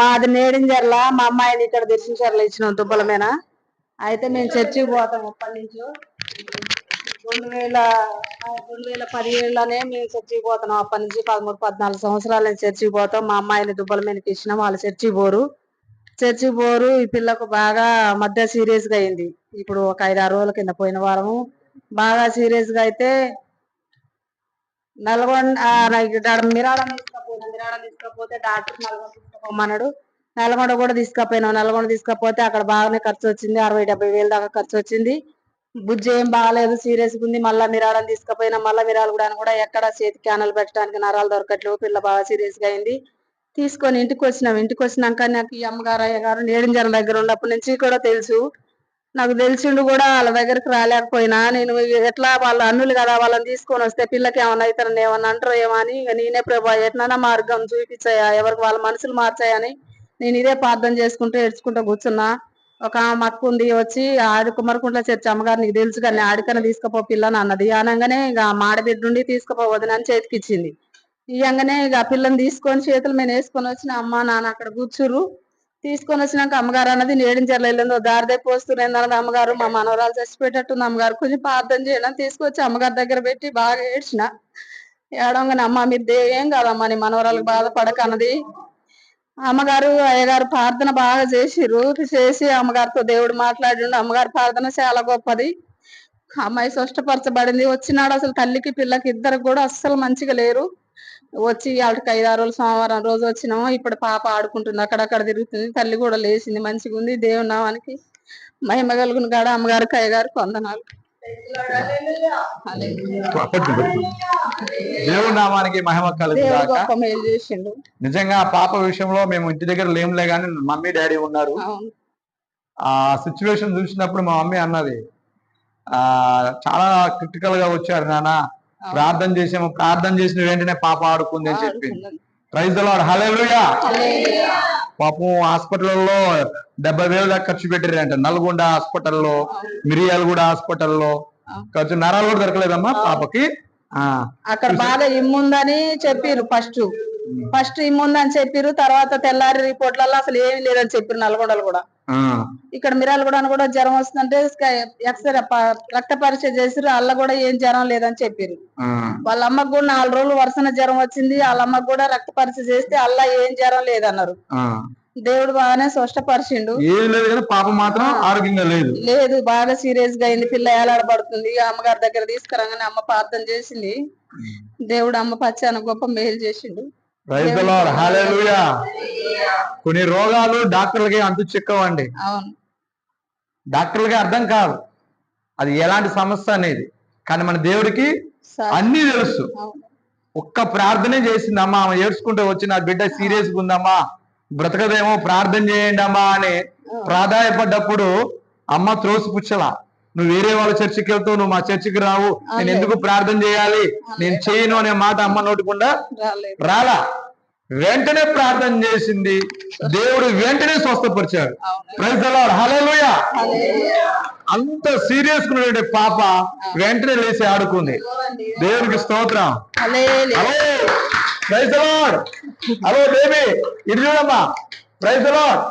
మాది నేడింజర్ల, మా అమ్మాయిని ఇక్కడ దిర్శించర్ల ఇచ్చినాం దుబ్బలమేనా. అయితే మేము చర్చికి పోతాం ఎప్పటి నుంచో. 2017లోనే మేము చర్చికి పోతున్నాం. అప్పటి నుంచి 13-14 సంవత్సరాల నుంచి చర్చికి పోతాం. మా అమ్మాయిని దుబ్బలమేనకి ఇచ్చినాం. వాళ్ళు చర్చికి పోరు. ఈ పిల్లకు బాగా మధ్య సీరియస్ గా అయింది. ఇప్పుడు ఒక 5-6 రోజుల కింద పోయిన వారము బాగా సీరియస్ గా అయితే మిరాళం తీసుకపోతే డాక్టర్ నల్గొండ తీసుకుపోమన్నాడు. నల్గొండ కూడా తీసుకపోయినాం. నల్గొండ తీసుకపోతే అక్కడ బాగానే ఖర్చు వచ్చింది. 60-70 వేలు దాకా ఖర్చు వచ్చింది. బుజ్జి ఏం బాగాలేదు, సీరియస్ గా ఉంది. మళ్ళా మిరాళం తీసుకుపోయినా మళ్ళా కూడా ఎక్కడ చేతి క్యానల్ పెట్టడానికి నరాలు దొరకట్లేవు. పిల్ల బాగా సీరియస్ గా అయింది. తీసుకొని ఇంటికి వచ్చినాక నాకు ఈ అమ్మగారు అయ్యగారు నేడింజరం దగ్గర ఉన్నప్పటి నుంచి కూడా తెలుసు. నాకు తెలిసిండు కూడా వాళ్ళ దగ్గరికి రాలేకపోయినా నేను ఎట్లా వాళ్ళ అన్నులు కదా, వాళ్ళని తీసుకొని వస్తే పిల్లకి ఏమన్నా అవుతారని ఏమన్నా అంటారు ఏమో అని నేనే ప్రభా ఎట్లన్నా మార్గం చూపించాయా, ఎవరికి వాళ్ళ మనసులు మార్చాయని నేను ఇదే ప్రార్థన చేసుకుంటూ ఏడ్చుకుంటూ కూర్చున్నా. ఒక మక్క ఉంది వచ్చి ఆడి కుమ్మరకుంట్ల చర్చి అమ్మగారు నీకు తెలుసు కానీ ఆడికన్నా తీసుకుపో పిల్లని అన్నది. అనగానే ఇక మాడబిడ్డ నుండి తీసుకుపోవద్దని చేతికిచ్చింది. ఇయ్యంగానే ఇక పిల్లని తీసుకొని చేతులు మేము వేసుకొని వచ్చిన అమ్మ నాన్న అక్కడ కూర్చుర్రు. తీసుకొని వచ్చినాక అమ్మగారు అన్నది నేడించర్ల వెళ్ళిందో దారిదే పోస్తున్నది అన్నది. అమ్మగారు మా మనవరాలు చచ్చిపోయేటట్టుంది అమ్మగారు, కొంచెం ప్రార్థన చేయడం తీసుకొచ్చి అమ్మగారి దగ్గర పెట్టి బాగా ఏడ్చిన. ఏడంగానే అమ్మ మీరు ఏం కాదమ్మా నీ మనవరాలకు బాధపడక అన్నది. అమ్మగారు అయ్యగారు ప్రార్థన బాగా చేసి అమ్మగారితో దేవుడు మాట్లాడిండు. అమ్మగారి ప్రార్థన చాలా గొప్పది. అమ్మాయి స్పష్టపరచబడింది. వచ్చినాడు అసలు తల్లికి పిల్లకి ఇద్దరికి కూడా అస్సలు మంచిగా లేరు. వచ్చి వాళ్ళకి 5-6 రోజులు సోమవారం రోజు వచ్చినాము. ఇప్పుడు పాప ఆడుకుంటుంది, అక్కడక్కడ తిరుగుతుంది. తల్లి కూడా లేచింది, మంచిగా ఉంది. దేవుని నామానికి మహిమ కలుగును కాడ అమ్మగారికి అయ్యగారికి వందనాలు. దేవుడి నామానికి మహిమ కలుగును. మేలు చేసిండు. నిజంగా పాప విషయంలో మేము ఇంటి దగ్గర లేములే కానీ మమ్మీ డాడీ ఉన్నారు. ఆ సిచ్యువేషన్ చూసినప్పుడు మా మమ్మీ అన్నది చాలా క్రిటికల్ గా వచ్చారు నాన్న, ప్రార్థన చేసిన వెంటనే పాప ఆడుకుంది అని చెప్పింది. ప్రైజ్ ది లార్డ్, హల్లెలూయా. పాపం హాస్పిటల్లో 70,000 దాకా ఖర్చు పెట్టారంట. నల్గొండ హాస్పిటల్లో, మిరియాలగూడ హాస్పిటల్లో ఖర్చు. నరాలు కూడా దొరకలేదమ్మా పాపకి. అక్కడ బాగా ఇమ్ముందని చెప్పిరు. ఫస్ట్ ఇమ్ముందని చెప్పిరు. తర్వాత తెల్లారి రిపోర్ట్లలో అసలు ఏమీ లేదని చెప్పిరు. నల్గొండలు కూడా, ఇక్కడ మిరాలగూడ కూడా జ్వరం వస్తుందంటే ఎక్స్రే రక్త పరీక్ష చేసిరు. అల్ల కూడా ఏం జ్వరం లేదని చెప్పిరు. వాళ్ళ అమ్మకు కూడా 4 రోజులు వరుసన జ్వరం వచ్చింది. వాళ్ళ అమ్మకు కూడా రక్త పరీక్ష చేస్తే అల్ల ఏం జ్వరం లేదన్నారు. దేవుడు బాగానే స్పష్టపరిచిండు. ఏం లేదు కానీ పాప మాత్రం ఆరోగ్యంగా లేదు, బాగా సీరియస్ గా అయింది. పిల్ల ఏలాడబడుతుంది. అమ్మగారి దగ్గర తీసుకురాగానే అమ్మ ప్రార్థన చేసింది. దేవుడు అమ్మ పచ్చాన గొప్ప మేలు చేసిండు. ప్రైజ్ ది లార్డ్, హల్లెలూయా. కొన్ని రోగాలు డాక్టర్లకి అంతు చిక్కవండి. డాక్టర్లకి అర్థం కాదు అది ఎలాంటి సమస్య అనేది, కానీ మన దేవుడికి అన్ని తెలుసు. ఒక్క ప్రార్థనే చేసింది అమ్మా. ఆమె ఏడ్చుకుంటూ వచ్చి నా బిడ్డ సీరియస్ గా ఉందమ్మా, బ్రతకదేమో, ప్రార్థన చేయండి అమ్మా అని ప్రాధాయపడ్డప్పుడు అమ్మ త్రోసిపుచ్చలా, నువ్వు వేరే వాళ్ళ చర్చికి వెళ్తావు, నువ్వు మా చర్చికి రావు, నేను ఎందుకు ప్రార్థన చేయాలి, నేను చేయను అనే మాట అమ్మ నోటికుండా రాలా. వెంటనే ప్రార్థన చేసింది, దేవుడు వెంటనే స్వస్థపరిచాడు. Praise the Lord, hallelujah. అంత సీరియస్ గా పాప వెంటనే లేచి ఆడుకుంది. దేవుడికి స్తోత్రం. Praise the Lord. Hello baby, ఇది చూడమ్మా. Praise the lord.